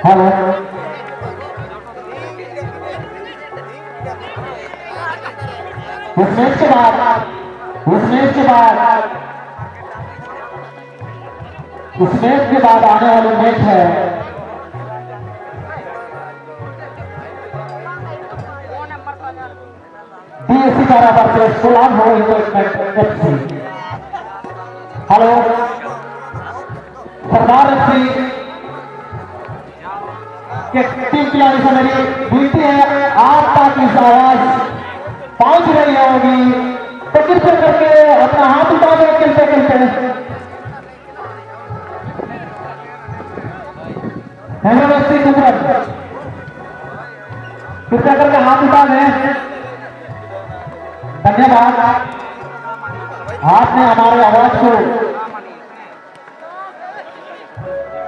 Hello उस match के बाद आने वाली मैच है DSC द्वारा वर्सेस गुलाम हो इन्वेस्टमेंट FC। हेलो सरदार FC के टीम खिलाड़ी से मेरी विनती है, आप तक इस आवाज पहुंच रही होगी तो कृपया करके अपना हाथ उठा दे खेलते खेलते। कृपया करके हाथ उठा दें, धन्यवाद। आपने हमारे आवाज को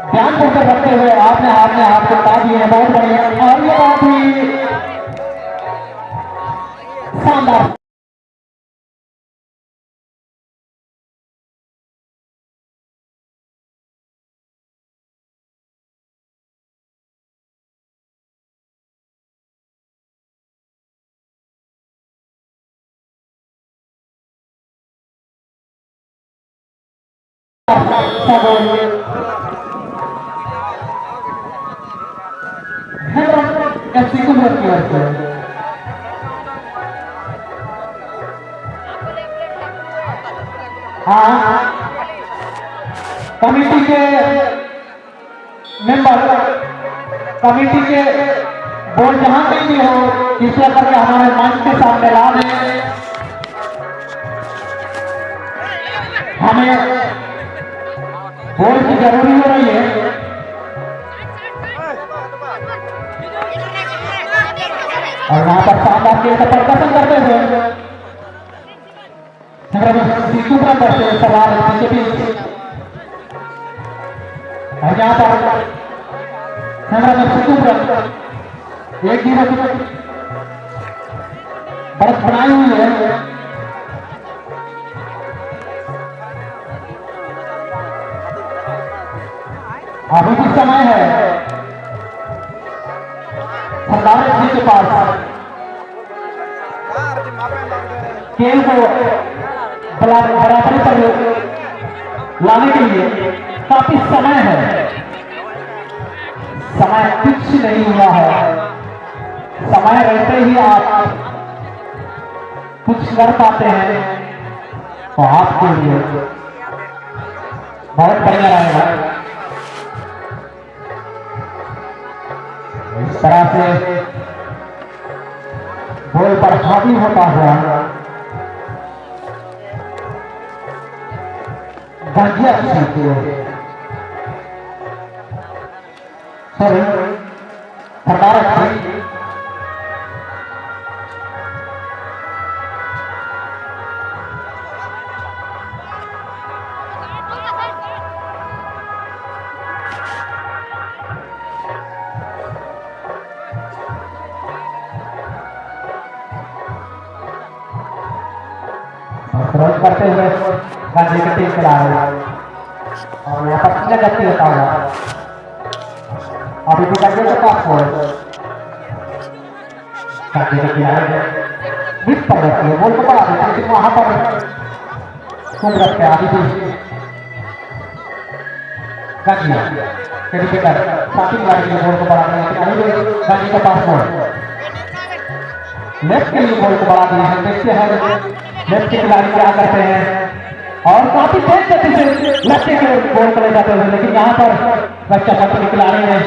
ध्यानपूर्वक रखते हुए आपने हाथ को उठा दिए, बहुत बढ़िया। और ये बात ही शानदार। FC कुमरन की ओर से हाँ कमेटी के मेंबर, कमेटी के बोर्ड जहां कहीं भी हो, कृपया करके हमारे मंच के सामने ला दें। हमें बोर्ड की जरूरी हो रही है। और वहां पर शानदार खेल का प्रदर्शन करते हुए सीटू पर से सवाल के बीच और यहाँ पर सीटू पर एक ही बर्फ बनाई हुई है। अभी भी समय है सरदार जी के पास खेल को बराबरी पर लाने के लिए काफी समय है। समय कुछ नहीं हुआ है, समय रहते ही आप कुछ कर पाते हैं तो आपके लिए बहुत बढ़िया रहेगा। इस तरह से गोल पर हावी होता हुआ गाजिया सॉरी सरदार रोज करते हुए गांधी की टीम चला रहे हैं और यहाँ पर कितने गति होता हुआ अभी भी गांधी के पास हो गांधी के किनारे मिस पर रखती है, बोल को बढ़ा देते लेकिन वहां पर तुम रखते हैं। अभी भी गांधी क्रिकेटर साथी खिलाड़ी के बोल को बढ़ा दें लेकिन अभी भी गांधी के पास हो लेफ्ट के लिए बोल को बढ़ा दिए हैं। देखते हैं लेफ्ट के खिलाड़ी क्या करते हैं और काफी तेज गति से लेफ्ट के गोल को ले जाते हैं, लेकिन यहाँ पर बच्चा पत्र के खिलाड़ी है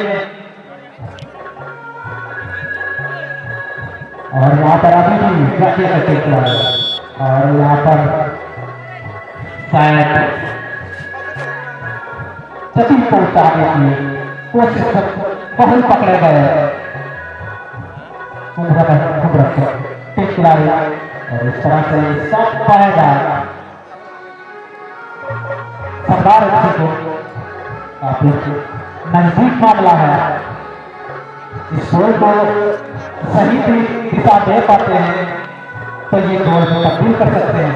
और यहाँ पर अभी भी गति करते खिलाड़ी और यहाँ पर शायद सचिन को उतारने की कोशिश बहुत पकड़े गए खिलाड़ी और इस तरह से सब पाएगा सरदार FC को काफी नजदीक मामला है। इस गोल को सही दिशा दे पाते हैं तो ये गोल तब्दील कर सकते हैं।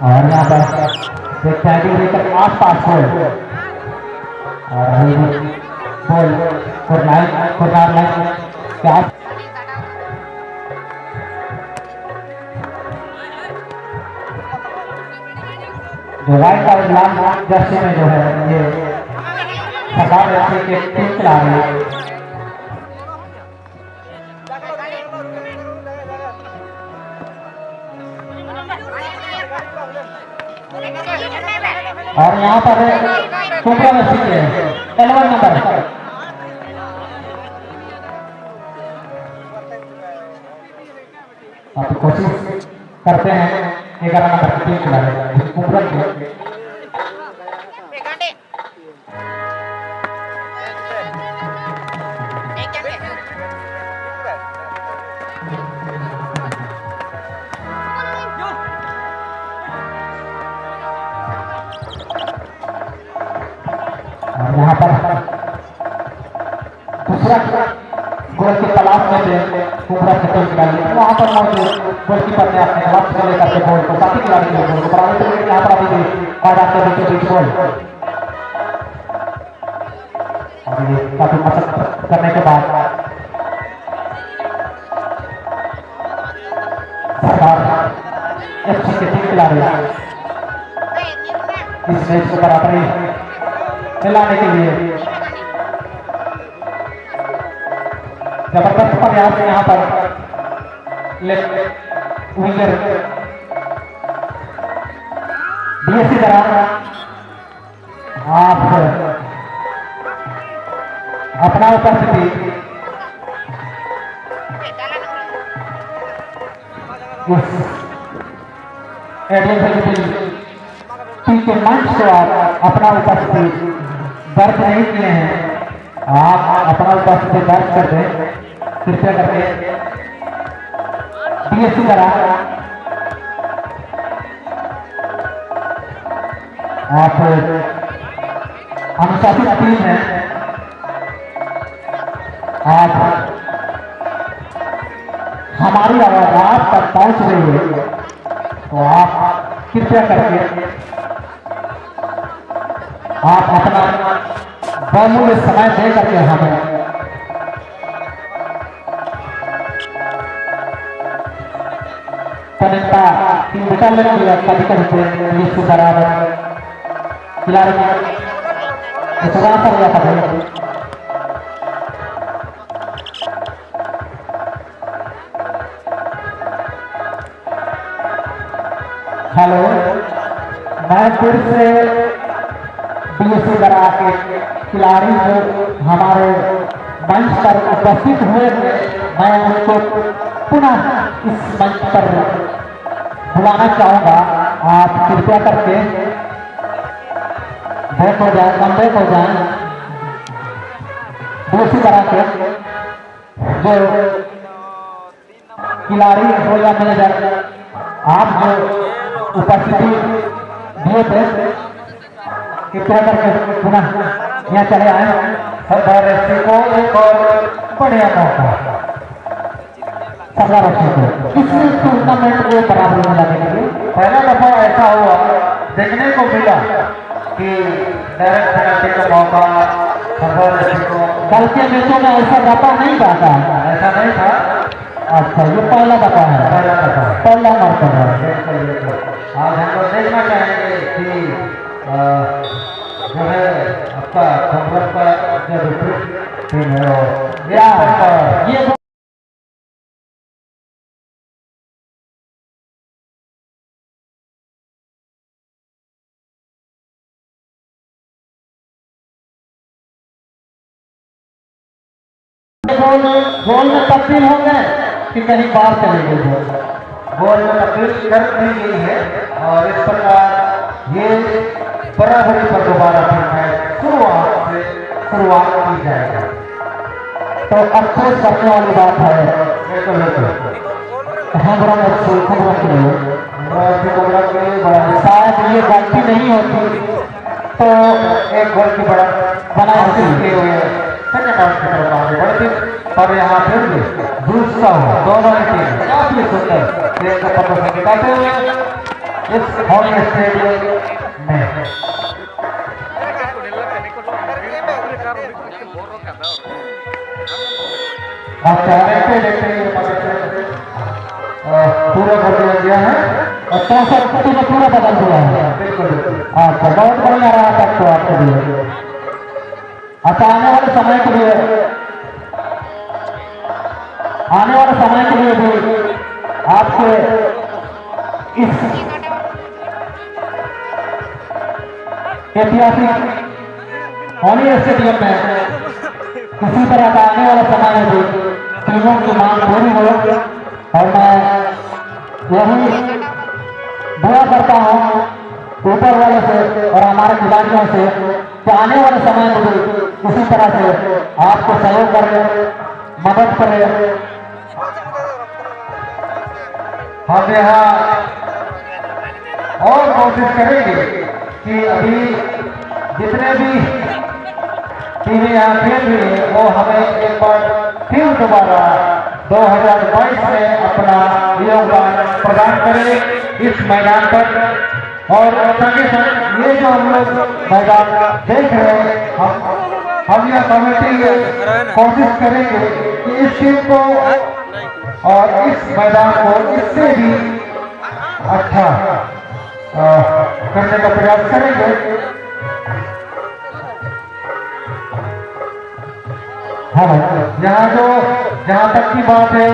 और यहाँ पर एक लेकर आस पास हो और अभी बॉल कॉर्नर लाइन क्या जो राइट और लाल जर्सी में जो है ये सरकार एफसी के टीम चला रही है। और यहाँ पर कुबरा में सीखे 11 नंबर आप कोशिश करते हैं 11 नंबर की टीम खिलाड़ी कुबरा के और यहाँ पर दूसरा गोल की तलाश में थे कुबरा से टीम खिलाड़ी वहाँ पर मौजूद गोलकीपर ने अपने लक्ष्य को लेकर के बॉल को साथी खिलाड़ी के बॉल को बराबर से यहाँ पर अभी मैदान के बीचों बीच बॉल और ये काफी मशक्कत करने के बाद सरकार एफसी के टीम खिलाड़ी इस मैच को बराबरी मिलाने के लिए जबरदस्त प्रयास यहाँ पर लेफ्ट विंगर डीएससी दौरान आप अपना उपस्थिति इस टीम के मंच को आप अपना उपस्थिति दर्ज नहीं किए हैं, आप अपना उपस्थिति दर्ज कर दें कृपया करके। डीएससी दौरान आप अनुशासित टीम है, आप हमारी आवाज आप तक पहुंच रही है तो आप कृपया करके आप अपना बहुमूल्य समय दे करके हमें पनिता टीम बेटा में कभी कभी ये सुधार खिलाड़ी सुधार कर दिया था। हेलो, मैं फिर से डीएससी दरा के खिलाड़ी जो हमारे मंच पर उपस्थित हुए थे, मैं उनको पुनः इस मंच पर बुलाना चाहूँगा। आप कृपया करके बैक हो जाए, कम बैक हो जाए। डीएससी दरा के जो खिलाड़ी हो या मैनेजर आप जो उपस्थिति दिए थे कृपया करके पुनः यहाँ चले आए। सरदार एफसी को एक और बढ़िया मौका सरदार एफसी को इस टूर्नामेंट को बराबर में लाने के लिए पहला दफा ऐसा हुआ देखने को मिला कि डायरेक्ट पेनल्टी का मौका सरदार एफसी को, कल के मैचों में ऐसा दफा नहीं पाता, ऐसा नहीं था। अच्छा, ये पहला दफा है, पहला मौका है। आज हम लोग देखना चाहेंगे कि जो है आपका संपर्क का जो विपरीत टीम है ये गोल में तब्दील हो गए कि कहीं बाहर चले गए। गोल में तब्दील कर दी गई है और इस प्रकार ये बराबरी पर दोबारा फिर शुरुआत की जाएगी। तो अफसोस करने वाली बात है शायद ये गलती नहीं होती तो एक गोल की बड़ा बना होती और यहाँ फिर भी दूसरा हो दोनों की टीम काफी सुंदर खेल का प्रदर्शन दिखाते हुए इस हॉकी स्टेडियम में अच्छा देखते देखते पूरा कर दिया गया है और 64 में पूरा बदल दिया है। अच्छा बहुत बढ़िया रहा तब तो आपके लिए। अच्छा आने वाले समय के लिए भी आपके इस ऐतिहासिक होली स्टेडियम में किसी तरह का आने वाला समय में भी टीमों की मांग पूरी हो और मैं यही दुआ करता हूँ ऊपर वाले से और हमारे खिलाड़ियों से कि आने वाले समय में भी किसी तरह से आपको सहयोग करे, मदद करे। हम यहाँ और कोशिश करेंगे कि अभी जितने भी टीमें यहाँ खेल रही है वो हमें एक बार फिर दोबारा 2022 में अपना योगदान प्रदान करें इस मैदान पर। और संगे संग ये जो हम लोग मैदान देख रहे हैं हम यह कमेटी कोशिश करेंगे कि इस टीम को और इस मैदान को इससे भी अच्छा करने का प्रयास करेंगे। हाँ जहाँ तक की बात है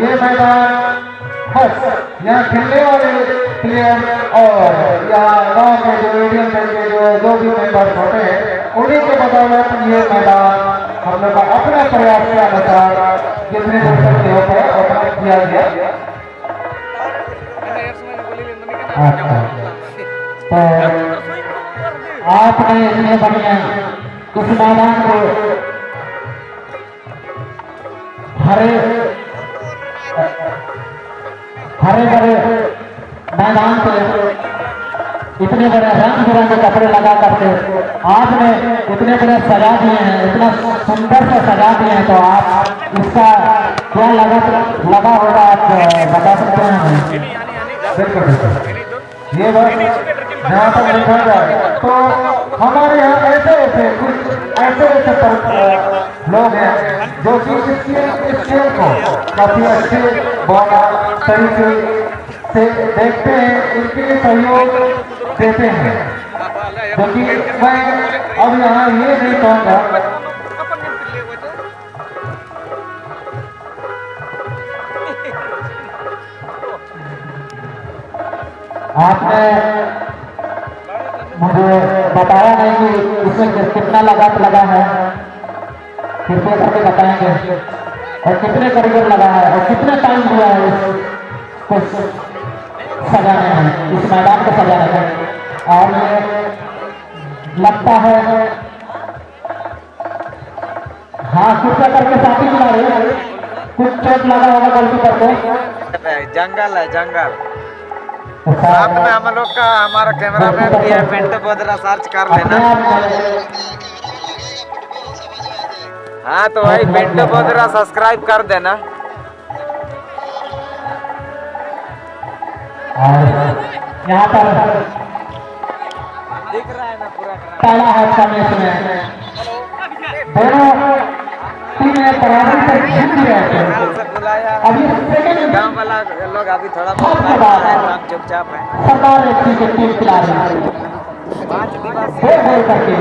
ये मैदान बस यहाँ खेलने वाले प्लेयर और यहाँ गाँव के जो एरिया के जो भी मेंबर्स होते हैं उन्हीं के बदौलत ये मैदान हम लोग का अपने प्रयास के अनुसार जितने दूर तक होते हैं उतना किया गया। अच्छा तो आपने इतने बढ़िया इस मैदान को हरे भरे मैदान पे इतने बड़े रंग बिरंगे कपड़े लगा करके आपने इतने बड़े सजा दिए हैं, इतना सुंदर से सजा दिए हैं, तो आप इसका क्या लगा होगा आप बता सकते हैं? बिल्कुल ये बात जहाँ तक देखा जाए तो हमारे यहाँ ऐसे लोग हैं जो कि इस खेल को काफी अच्छे तरीके से देखते हैं, इनके लिए सहयोग देते हैं। जो कि मैं अब यहाँ ये नहीं कहूँगा आपने मुझे बताया नहीं कि इसमें कितना लागत लगा है, कृपया करके बताएंगे और कितने करीब लगा है और कितने टाइम दिया है इसको सजाने में, इस मैदान को सजाने में। और ये लगता है हाँ कृपया करके साथी बुला रहे कुछ चोट लगा होगा गलती करके। जंगल है जंगल साथ में हम लोग का हमारा कैमरा मैन भी है, पिंटू बोदरा सर्च कर लेना। हाँ तो वही पिंटू बोदरा सब्सक्राइब कर देना। यहाँ पर दिख रहा है ना पूरा पहला है मैच में दोनों टीमें बराबरी पर जीत रहे थे। अभी गाँव वाला लोग अभी थोड़ा चुपचाप है। सरदार FC के टीम खिलाड़ी 5 दिवसीय गोल करके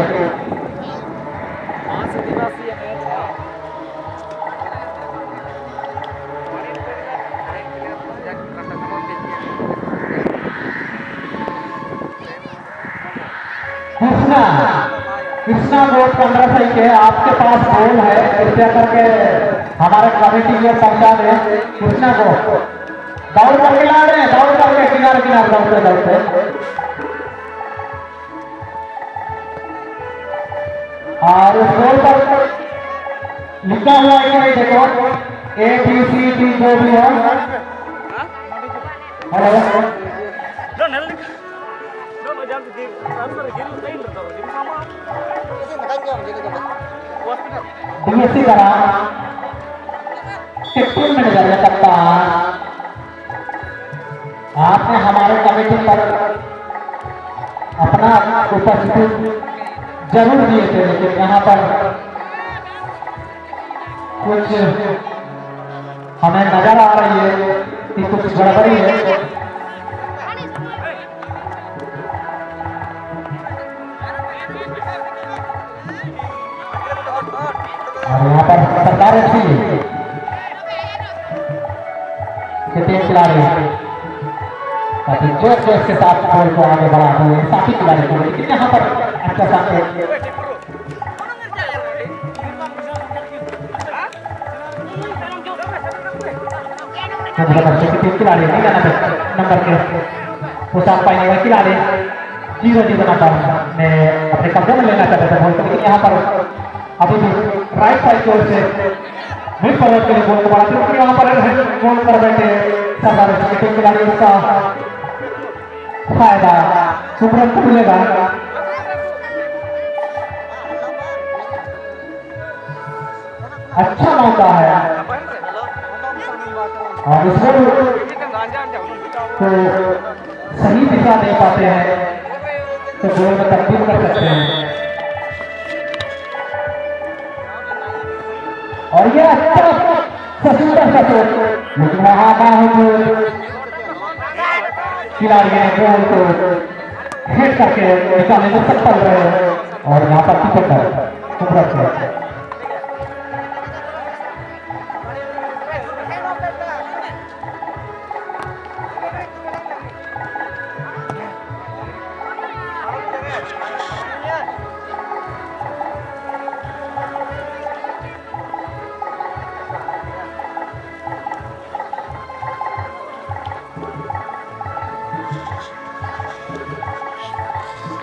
कृष्णा वोट 15 सही के आपके पास गोल है, कृपया करके हमारे कमेटी में पहुंचा दें। कृष्णा को दौड़ करके ला रहे हैं, दौड़ करके किनारे किनारे दौड़ते दौड़ते और उस गोल पर लिखा हुआ है कि नहीं देखो ABCD जो भी हो। हेलो DSC करा टीम मैनेजर है कप्तान, आपने हमारे कमेटी पर अपना उपस्थिति जरूर दिए थे, लेकिन यहाँ पर कुछ हमें नजर आ रही है कि कुछ गड़बड़ी है। और यहाँ पर सरकार अच्छी तीन खिलाड़ी काफी जोर जोश के साथ बॉल को आगे बढ़ाते हुए साथी खिलाड़ी को, लेकिन यहाँ पर अच्छा साथ तीन खिलाड़ी नंबर के पोशाक पहने हुए खिलाड़ी 0-0 नंबर में अपने कब्जे में लेना चाहते थे बॉल को, लेकिन यहाँ पर अभी भी राइट साइड की ओर से मिड फॉरवर्ड के लिए बॉल को बढ़ाते हैं। यहाँ पर गोल कर बैठे सरदार टीम खिलाड़ी, उसका फायदा तुरंत मिलेगा। अच्छा मौका है और इसमें तो सही दिशा दे पाते हैं तो गोल में तब्दील कर सकते हैं। और ये अच्छा सुंदर सा शॉट, लेकिन वहां खिलाड़ी ने गोल को हेड करके निकालने में सफल रहे और यहाँ पर कीपर कर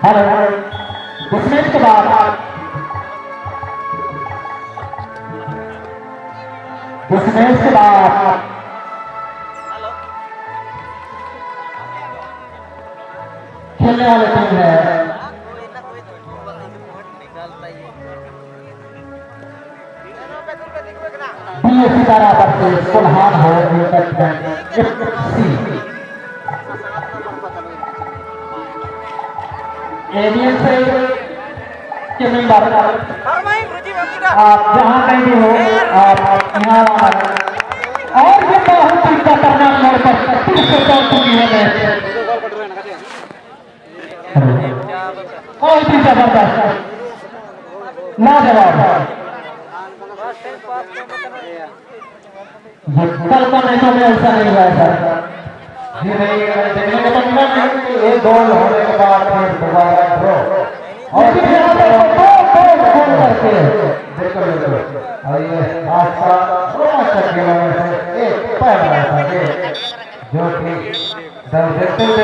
हेलो उसमें के बाद खेलने वाले टीम है बीएससी बराबर से सुल्हान हो एवियन से के मेंबर आप जहाँ कहीं भी हो आप यहाँ और ये बहुत ही खतरनाक मोड़ पर फिर से चल चुकी है मैच, बहुत ही जबरदस्त लाजवाब। कल का मैचों में ऐसा नहीं हुआ है सर जी, नहीं देखने का तो मिला नहीं। एक गोल होने के बाद फिर दोबारा ड्रॉ और गोल करके बिल्कुल बिल्कुल और ये आस्था थोड़ा सा खेलों में से एक पहला था जो कि देखते